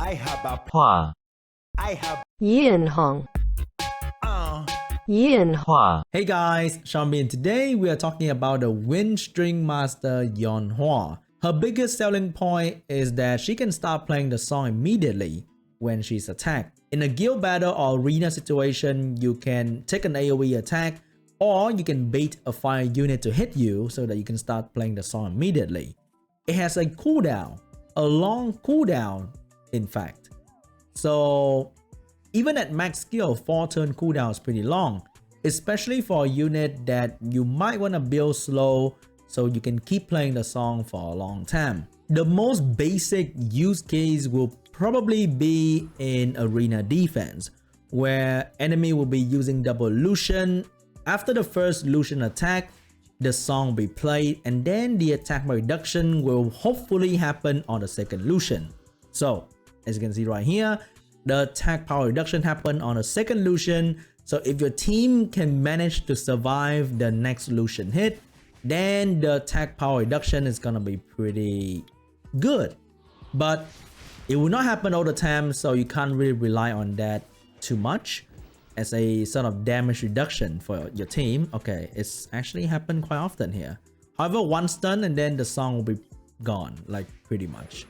I have a 画 I have Yeonhwa. Yeonhwa. 画 Hey guys, SeanB, and today we are talking about the Wind String Master Yeonhwa. Her biggest selling point is that she can start playing the song immediately when she's attacked. In a guild battle or arena situation, you can take an AoE attack, or you can bait a fire unit to hit you so that you can start playing the song immediately. It has a cooldown, a long cooldown in fact. So even at max skill, 4-turn cooldown is pretty long, especially for a unit that you might want to build slow so you can keep playing the song for a long time. The most basic use case will probably be in arena defense, where enemy will be using double Lucian. After the first Lucian attack, the song will be played, and then the attack by reduction will hopefully happen on the second Lucian. So as you can see right here, the attack power reduction happened on a second Lucian. So if your team can manage to survive the next Lucian hit, then the attack power reduction is gonna be pretty good. But it will not happen all the time, so you can't really rely on that too much as a sort of damage reduction for your team. Okay, it's actually happened quite often here. However, one stun and then the song will be gone, like pretty much.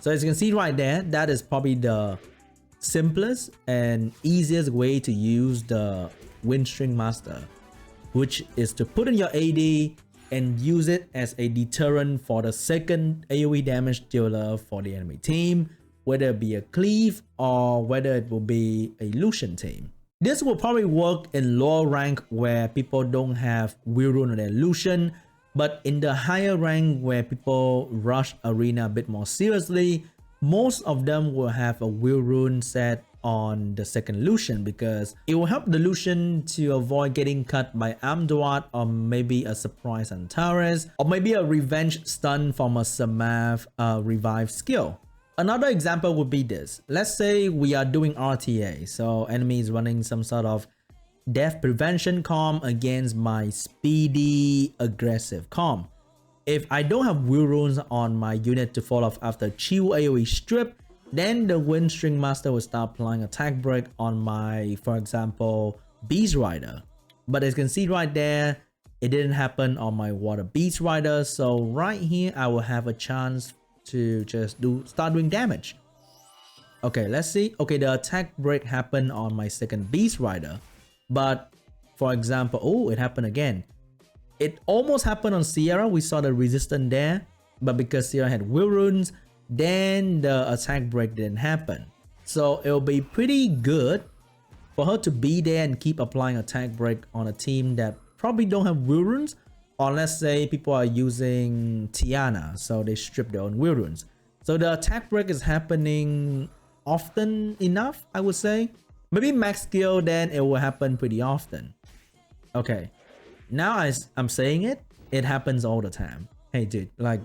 So as you can see right there, that is probably the simplest and easiest way to use the Wind String Master, which is to put in your AD and use it as a deterrent for the second AoE damage dealer for the enemy team, whether it be a cleave or whether it will be a Lucian team. This will probably work in lower rank where people don't have Will Rune on their Lucian, but in the higher rank where people rush arena a bit more seriously, most of them will have a Will Rune set on the second Lucian because it will help the Lucian to avoid getting cut by Amduat, or maybe a surprise Antares, or maybe a revenge stun from a Samav revive skill. Another example would be this. Let's say we are doing RTA, so enemy is running some sort of death prevention comm against my speedy aggressive comm. If I don't have Will Runes on my unit to fall off after Chill AoE strip, then the Wind String Master will start applying attack break on my, for example, Beast Rider. But as you can see right there, it didn't happen on my Water Beast Rider. So right here, I will have a chance to just start doing damage. Okay, let's see. Okay, the attack break happened on my second Beast Rider. But for example, oh, it happened again. It almost happened on Sierra. We saw the resistance there, but because Sierra had Will Runes, then the attack break didn't happen. So it'll be pretty good for her to be there and keep applying attack break on a team that probably don't have Will Runes, or let's say people are using Tiana, so they strip their own Will Runes. So the attack break is happening often enough, I would say. Maybe max skill, then it will happen pretty often. Okay, now as I'm saying it, it happens all the time. Hey dude, like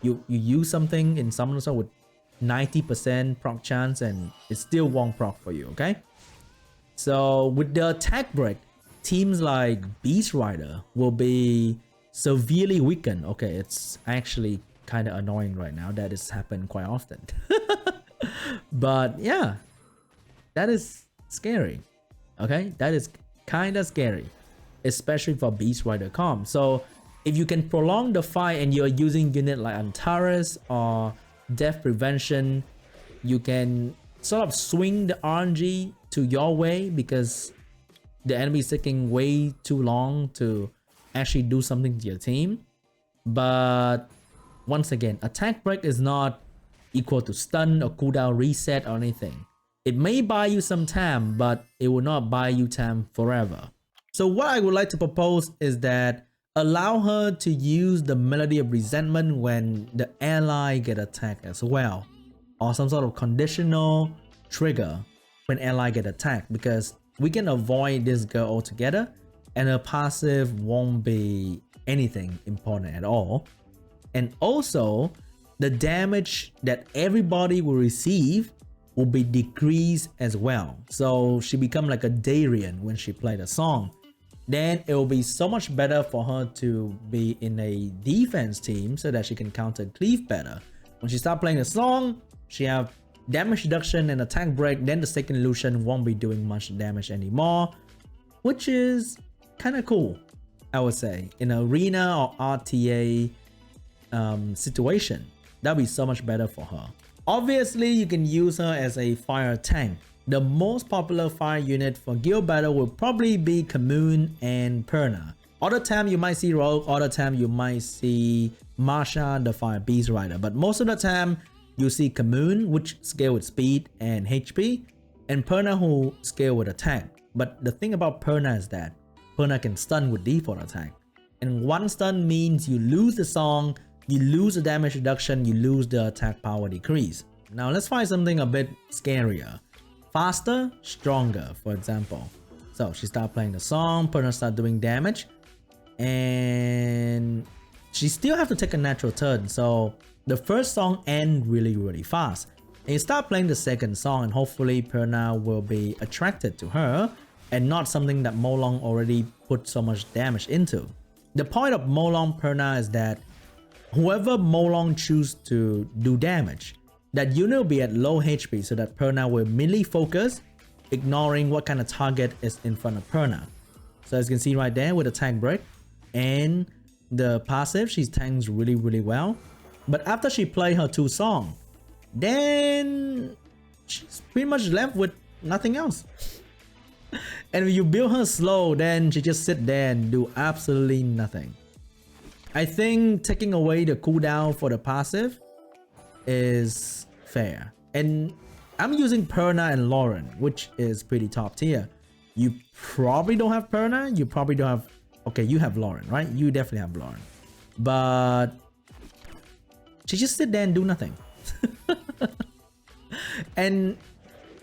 you use something in Summon Assault with 90% proc chance and it still won't proc for you, okay? So with the attack break, teams like Beast Rider will be severely weakened. Okay, it's actually kind of annoying right now that it's happened quite often. But yeah, that is scary. Okay, that is kind of scary, especially for Beast Rider comm. So if you can prolong the fight and you're using unit like Antares or Death Prevention, you can sort of swing the RNG to your way because the enemy is taking way too long to actually do something to your team. But once again, attack break is not equal to stun or cooldown reset or anything. It may buy you some time, but it will not buy you time forever. So what I would like to propose is that allow her to use the Melody of Resentment when the ally get attacked as well, or some sort of conditional trigger when ally get attacked, because we can avoid this girl altogether and her passive won't be anything important at all. And also the damage that everybody will receive will be decreased as well. So she become like a Darien when she played a song. Then it will be so much better for her to be in a defense team so that she can counter cleave better. When she start playing a song, she have damage reduction and attack break, then the second Lucian won't be doing much damage anymore, which is kind of cool, I would say. In an arena or RTA situation, that'll be so much better for her. Obviously, you can use her as a fire tank. The most popular fire unit for guild battle will probably be Commune and Perna. Other time you might see Rogue, other time you might see Marsha, the fire beast rider, but most of the time you see Commune, which scale with speed and HP, and Perna, who scale with attack. But the thing about Perna is that Perna can stun with default attack, and one stun means you lose the song, you lose the damage reduction, you lose the attack power decrease. Now let's find something a bit scarier. Faster, stronger, for example. So she started playing the song, Perna started doing damage, and she still have to take a natural turn. So the first song ends really fast. And you start playing the second song, and hopefully Perna will be attracted to her and not something that Molong already put so much damage into. The point of Molong Perna is that whoever Molong choose to do damage, that unit will be at low HP so that Perna will melee focus, ignoring what kind of target is in front of Perna. So as you can see right there with attack break and the passive, she tanks really well. But after she play her two songs, then she's pretty much left with nothing else. And if you build her slow, then she just sit there and do absolutely nothing. I think taking away the cooldown for the passive is fair. And I'm using Perna and Lauren, which is pretty top tier. You probably don't have Perna, you probably don't have... Okay, you have Lauren, right? You definitely have Lauren. But she just sit there and do nothing. And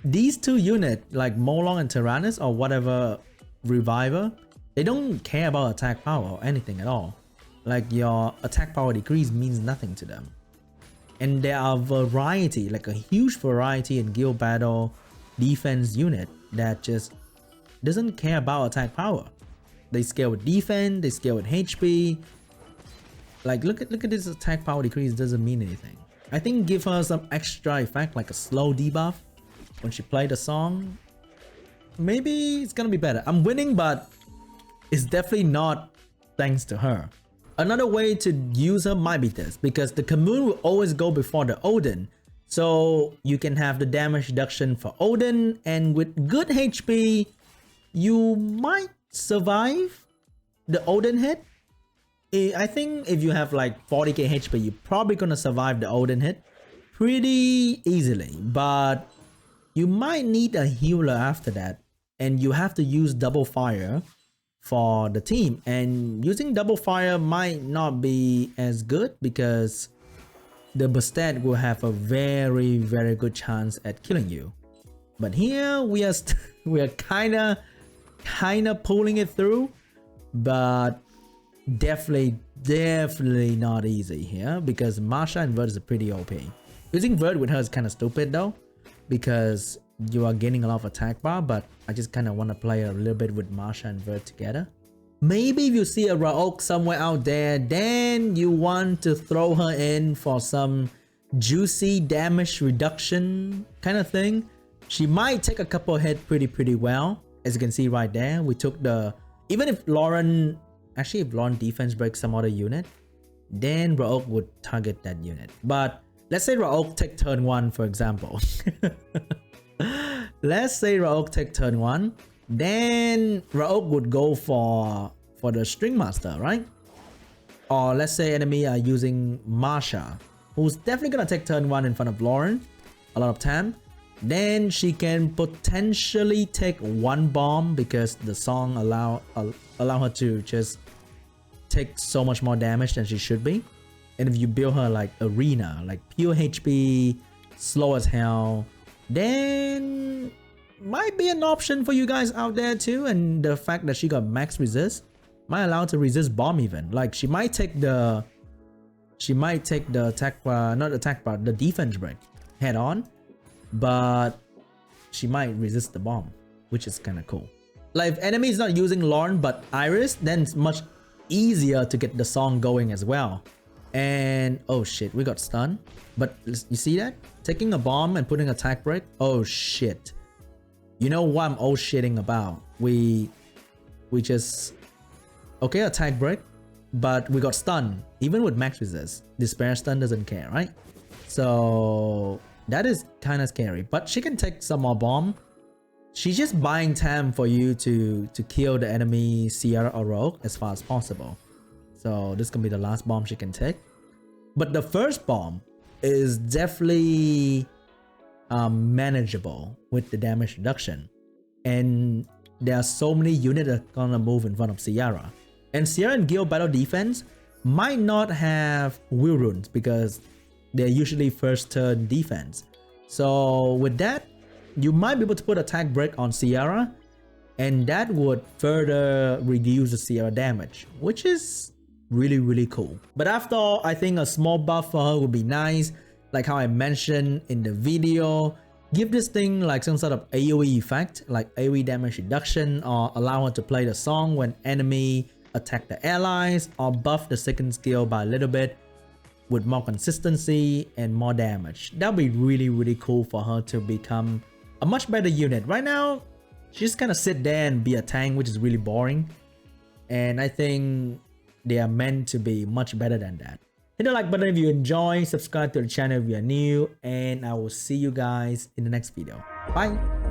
these two units, like Molong and Tyrannus or whatever Reviver, they don't care about attack power or anything at all. Like your attack power decrease means nothing to them. And there are variety, like a huge variety in guild battle defense unit that just doesn't care about attack power. They scale with defense, they scale with HP. Like look at this attack power decrease, doesn't mean anything. I think give her some extra effect like a slow debuff when she play the song. Maybe it's gonna be better. I'm winning, but it's definitely not thanks to her. Another way to use her might be this, because the Commune will always go before the Odin. So you can have the damage reduction for Odin, and with good HP, you might survive the Odin hit. I think if you have like 40k HP, you're probably gonna survive the Odin hit pretty easily. But you might need a healer after that, and you have to use double fire for the team, and using double fire might not be as good because the Bastet will have a very good chance at killing you. But here we are kind of pulling it through, but definitely not easy here because Marsha and Vert is pretty OP. Using Vert with her is kind of stupid though, because you are gaining a lot of attack bar, but I just kind of want to play a little bit with Marsha and Vert together. Maybe if you see a Raok somewhere out there, then you want to throw her in for some juicy damage reduction kind of thing. She might take a couple hits pretty well. As you can see right there, we took the... Even if Lauren... Actually, if Lauren defense breaks some other unit, then Raok would target that unit. But let's say Raok take turn 1, for example. Let's say Raok take turn 1, then Raok would go for the String Master, right? Or let's say enemy are using Marsha, who's definitely gonna take turn 1 in front of Lauren a lot of time. Then she can potentially take one bomb because the song allow her to just take so much more damage than she should be. And if you build her like arena, like pure HP, slow as hell, then might be an option for you guys out there too. And the fact that she got max resist might allow her to resist bomb even. Like she might take the attack not attack bar, the defense break head on, but she might resist the bomb, which is kind of cool. Like if enemy is not using Lauren but Iris, then it's much easier to get the song going as well. And oh shit, we got stunned. But you see that? Taking a bomb and putting attack break. Oh shit. You know what I'm all shitting about? We just okay, attack break, but we got stunned. Even with max resist, despair stun doesn't care, right? So that is kind of scary. But she can take some more bomb. She's just buying time for you to kill the enemy Seara or Rogue as far as possible. So this can be the last bomb she can take. But the first bomb is definitely manageable with the damage reduction. And there are so many units that are gonna move in front of Seara. And Seara and Guild Battle Defense might not have wheel runes because they're usually first turn defense. So with that, you might be able to put attack break on Seara, and that would further reduce the Seara damage, which is really cool. But after all, I think a small buff for her would be nice, like how I mentioned in the video. Give this thing like some sort of AoE effect, like AoE damage reduction, or allow her to play the song when enemy attack the allies, or buff the second skill by a little bit with more consistency and more damage. That would be really cool for her to become a much better unit. Right now, she just kind of sit there and be a tank, which is really boring. And I think they are meant to be much better than that. Hit the like button if you enjoy, subscribe to the channel if you are new, and I will see you guys in the next video. Bye!